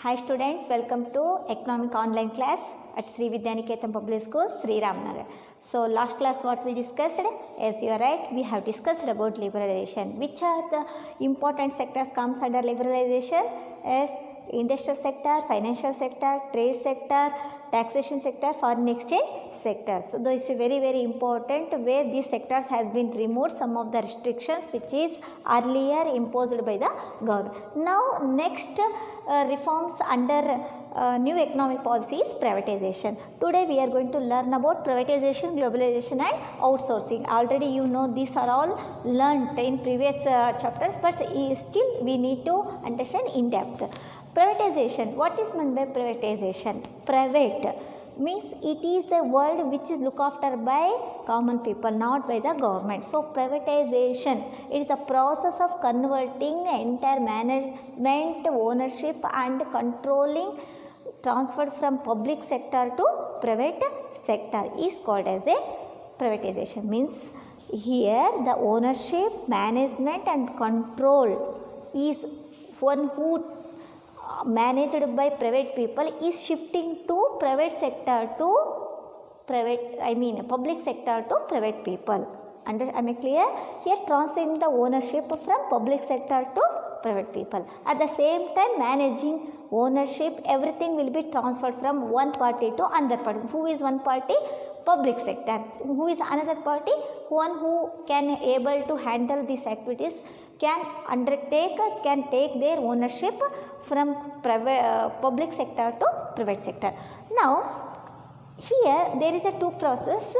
Hi students, welcome to economic online class at Sri Vidyaniketan Public School, Sri Ramnagar. So last class what we discussed, as you are right, we have discussed about liberalization. Which are the important sectors comes under liberalization? As industrial sector, financial sector, trade sector, taxation sector, foreign exchange sector. So this is very important where these sectors has been removed some of the restrictions which is earlier imposed by the government. Now next reforms under new economic policy is privatization. Today we are going to learn about privatization, globalization and outsourcing. Already you know these are all learnt in previous chapters, but still we need to understand in depth. Privatization. What is meant by privatization? Private means it is a world which is looked after by common people, not by the government. So privatization, it is a process of converting entire management, ownership and controlling transferred from public sector to private sector is called as a privatization. Means here the ownership, management and control is one who managed by private people is shifting to private sector to public sector to private people. Am I clear? Here transferring the ownership from public sector to private people. At the same time managing ownership, everything will be transferred from one party to another party. Who is one party? Public sector. Who is another party? One who can able to handle these activities, can undertake, can take their ownership from public sector to private sector. Now here there is a two process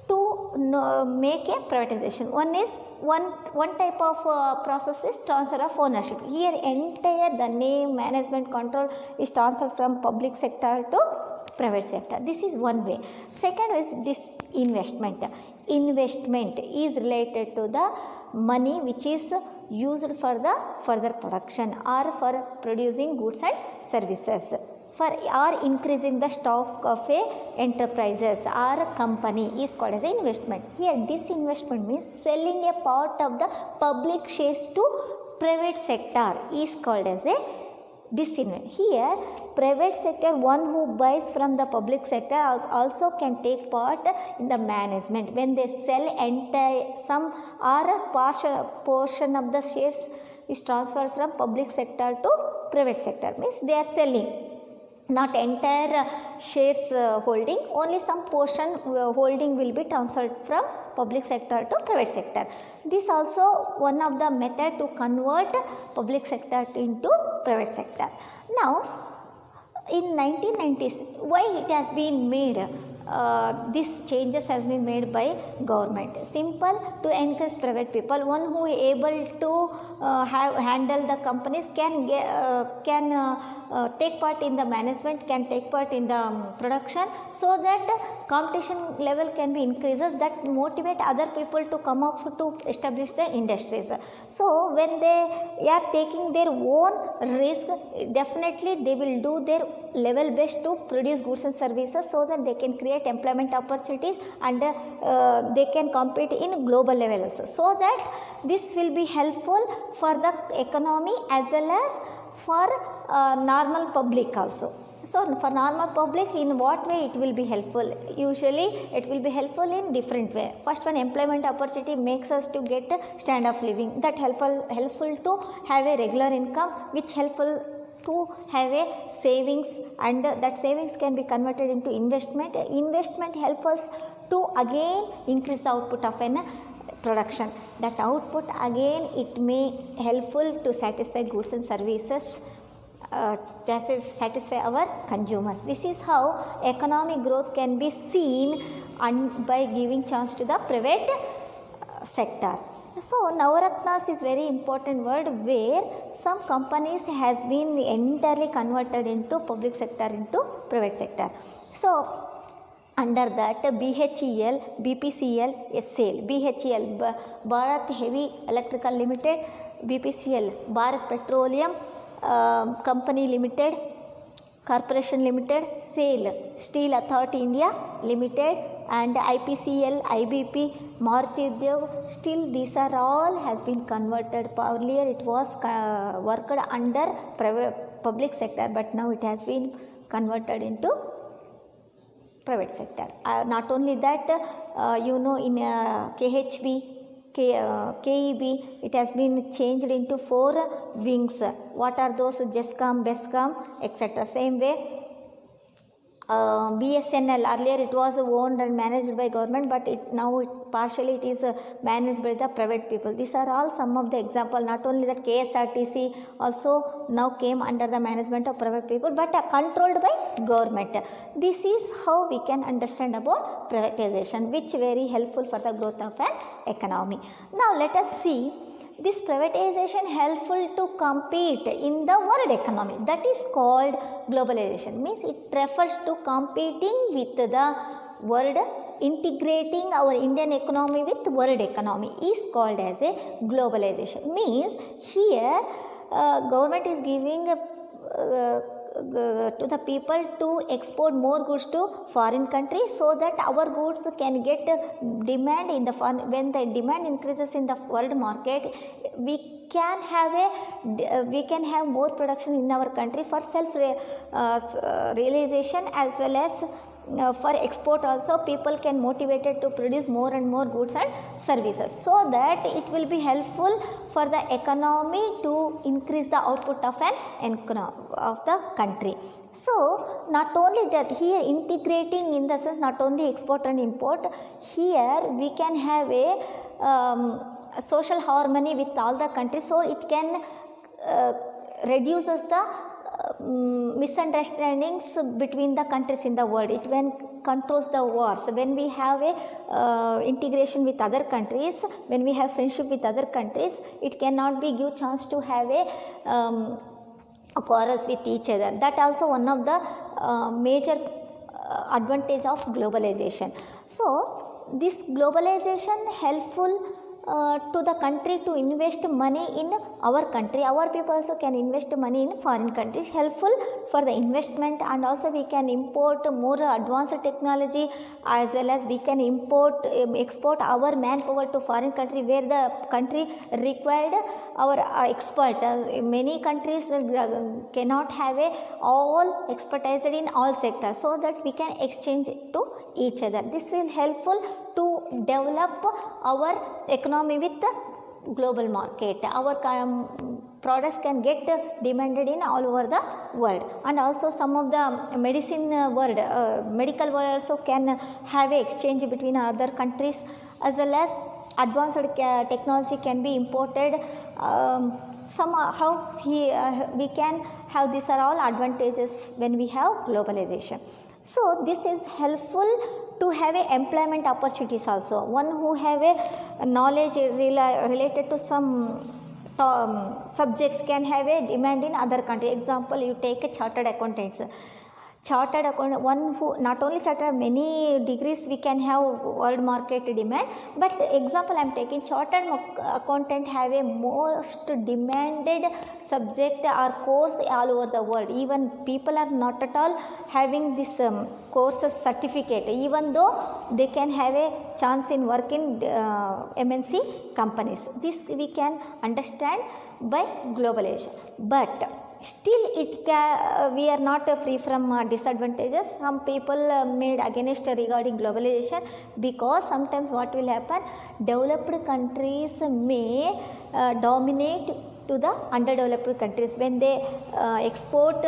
to make a privatization. One type of process is transfer of ownership. Here entire the name, management, control is transferred from public sector to private sector. This is one way. Second is this investment. Investment is related to the money which is used for the further production or for producing goods and services, for or increasing the stock of a enterprises or a company is called as an investment. Here disinvestment means selling a part of the public shares to private sector is called as a disinvestment. Here private sector, one who buys from the public sector also can take part in the management. When they sell entire some or a portion of the shares is transferred from public sector to private sector, means they are selling not entire shares holding, only some portion holding will be transferred from public sector to private sector. This also one of the method to convert public sector into private sector. Now in 1990s, why it has been made, this changes has been made by government. Simple, to encourage private people, one who able to handle the companies can take part in the management, can take part in the production, so that competition level can be increases, that motivate other people to come up to establish the industries. So when they are taking their own risk, definitely they will do their level best to produce goods and services, so that they can create employment opportunities and they can compete in global level also. So that this will be helpful for the economy as well as for normal public also. So for normal public, in what way it will be helpful? Usually it will be helpful in different way. First one, employment opportunity makes us to get a standard of living, that helpful to have a regular income, which helpful to have a savings, and that savings can be converted into investment. Investment helps us to again increase the output of an production. That output again it may helpful to satisfy goods and services, satisfy our consumers. This is how economic growth can be seen by giving chance to the private sector. So Navaratnas is very important word, where some companies has been entirely converted into public sector, into private sector. So under that BHEL, BPCL, SAIL. BHEL, Bharat Heavy Electrical Limited, BPCL, Bharat Petroleum Company Limited, Corporation Limited, SAIL, Steel Authority India Limited, and IPCL, IBP, Maruti Udyog. Still these are all has been converted. Earlier it was worked under public sector, but now it has been converted into private sector. Not only that, in KHB, KEB, it has been changed into 4 wings. What are those? JESCOM, BESCOM, etc. Same way, BSNL, earlier it was owned and managed by government, but now partially it is managed by the private people. These are all some of the example. Not only that, KSRTC also now came under the management of private people, but controlled by government. This is how we can understand about privatization, which very helpful for the growth of an economy. Now let us see this privatization helpful to compete in the world economy. That is called globalization. Means it refers to competing with the world, integrating our Indian economy with world economy is called as a globalization. Means here government is giving to the people to export more goods to foreign countries, so that our goods can get demand in the when the demand increases in the world market, we can have more production in our country for self realization, as well as for export also. People can motivated to produce more and more goods and services, so that it will be helpful for the economy to increase the output of of the country. So not only that, here integrating in the sense not only export and import, here we can have a social harmony with all the countries, so it can reduces the misunderstandings between the countries in the world. It when controls the wars. When we have a integration with other countries, when we have friendship with other countries, it cannot be give chance to have a quarrels with each other. That also one of the major advantage of globalization. So this globalization helpful to the country to invest money in our country. Our people also can invest money in foreign countries, helpful for the investment, and also we can import more advanced technology, as well as we can export our manpower to foreign country where the country required our expert. Many countries cannot have all expertise in all sectors, so that we can exchange to each other. This will helpful to develop our economy with the global market. Our products can get demanded in all over the world, and also some of the medicine world, medical world also can have a exchange between other countries, as well as advanced technology can be imported. Somehow we can have, these are all advantages when we have globalization. So this is helpful to have a employment opportunities also. One who have a knowledge related to some subjects can have a demand in other country. Example, you take a chartered accountants. Chartered accountant, one who not only chartered, many degrees we can have world market demand, but example I am taking, chartered accountant have a most demanded subject or course all over the world. Even people are not at all having this courses certificate, even though they can have a chance in work in MNC companies. This we can understand by globalization, but still we are not free from disadvantages. Some people made against regarding globalization, because sometimes what will happen, developed countries may dominate to the underdeveloped countries. When they export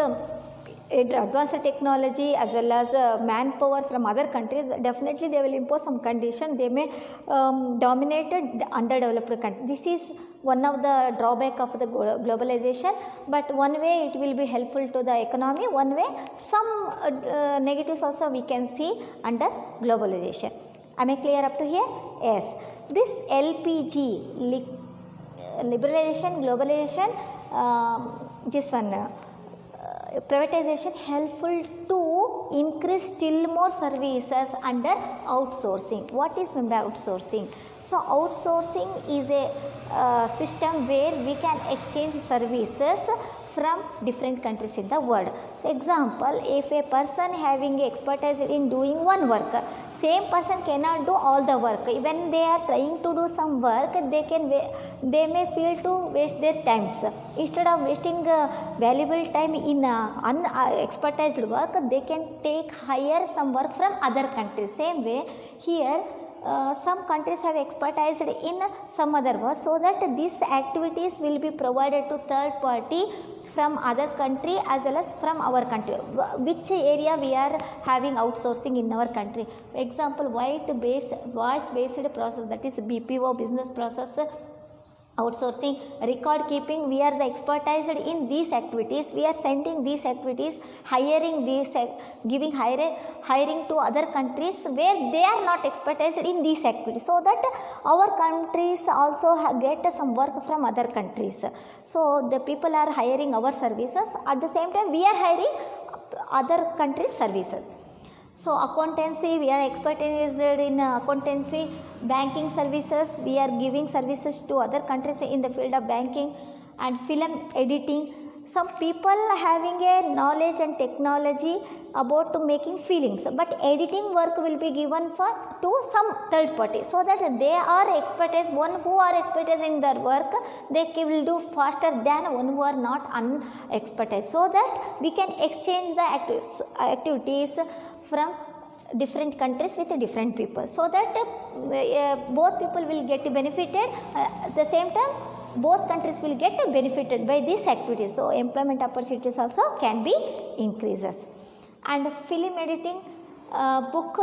advanced technology as well as manpower from other countries, definitely they will impose some condition. They may dominate underdeveloped countries. This is one of the drawback of the globalization, but one way it will be helpful to the economy, one way some negatives also we can see under globalization. Am I clear up to here? Yes. This LPG, liberalization, globalization, this one privatization helpful to increase still more services under outsourcing. What is meant by outsourcing? So outsourcing is a system where we can exchange services from different countries in the world. So example, if a person having expertise in doing one work, same person cannot do all the work. When they are trying to do some work, they may feel to waste their times. Instead of wasting valuable time in unexpertised work, they can hire some work from other countries. Same way here, some countries have expertise in some other work, so that these activities will be provided to third party from other country as well as from our country. Which area we are having outsourcing in our country? For example, voice based process, that is BPO, business process outsourcing, record keeping, we are the expertise in these activities. We are sending these activities, hiring these, giving hiring to other countries where they are not expertise in these activities, so that our countries also get some work from other countries. So the people are hiring our services, at the same time we are hiring other countries' services. So accountancy, we are expertise in accountancy, banking services, we are giving services to other countries in the field of banking, and film editing. Some people having a knowledge and technology about making films, but editing work will be given to some third party, so that they are expertise, one who are expertise in their work, they will do faster than one who are not unexpertise, so that we can exchange the activities from different countries with different people, so that both people will get benefited, at the same time both countries will get benefited by these activities. So employment opportunities also can be increases. And film editing, book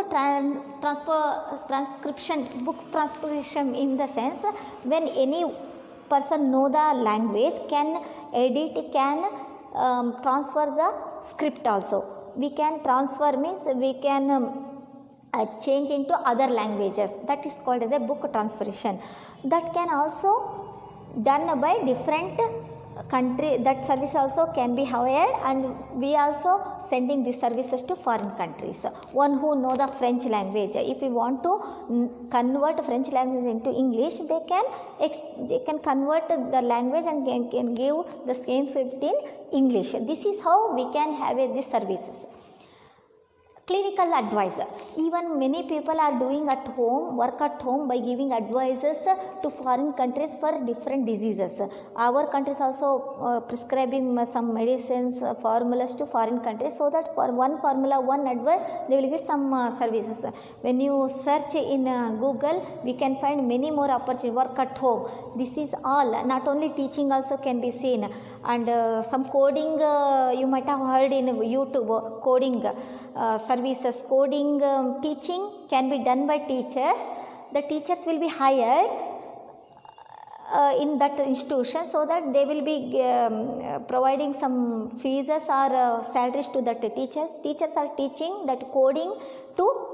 transcription in the sense, when any person know the language, can edit, can transfer the script also. We can transfer means we can change into other languages, that is called as a book transcription. That can also done by different country, that service also can be hired, and we also sending these services to foreign countries. One who know the French language, if we want to convert French language into English, they can convert the language and can give the same script in English. This is how we can have these services. Clinical advisor, even many people are doing at home, work at home by giving advices to foreign countries for different diseases. Our countries also prescribing some medicines, formulas to foreign countries, so that for one formula, one advice, they will get some services. When you search in Google, we can find many more opportunities, work at home. This is all, not only teaching also can be seen, and some coding, you might have heard in YouTube, coding services, coding teaching can be done by teachers. The teachers will be hired in that institution, so that they will be providing some fees or salaries to the teachers. Teachers are teaching that coding to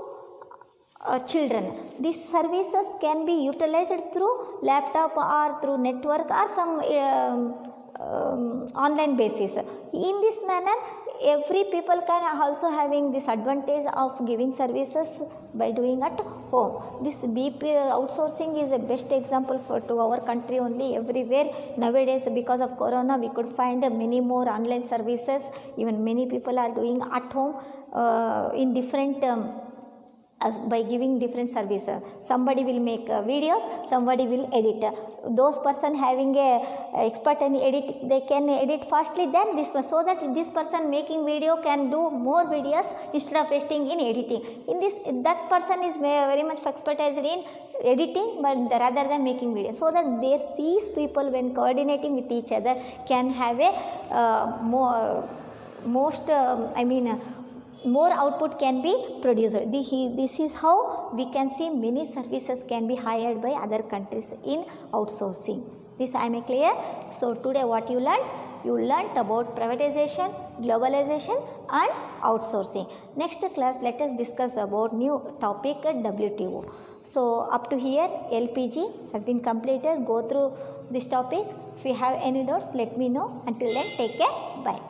children. These services can be utilized through laptop or through network or some online basis. In this manner, every people can also having this advantage of giving services by doing at home. This BP outsourcing is a best example to our country only. Everywhere nowadays, because of corona, we could find many more online services. Even many people are doing at home in different by giving different services. Somebody will make videos, somebody will edit. Those person having a expert in edit, they can edit fastly than this person, so that this person making video can do more videos instead of wasting in editing. In this, that person is very much expertise in editing, but rather than making videos, so that these people, when coordinating with each other, can have a more output can be produced. This is how we can see many services can be hired by other countries in outsourcing. This I am clear. So today what you learned? You learnt about privatization, globalization and outsourcing. Next class let us discuss about new topic at WTO. So up to here LPG has been completed. Go through this topic. If you have any doubts, let me know. Until then, take care. Bye.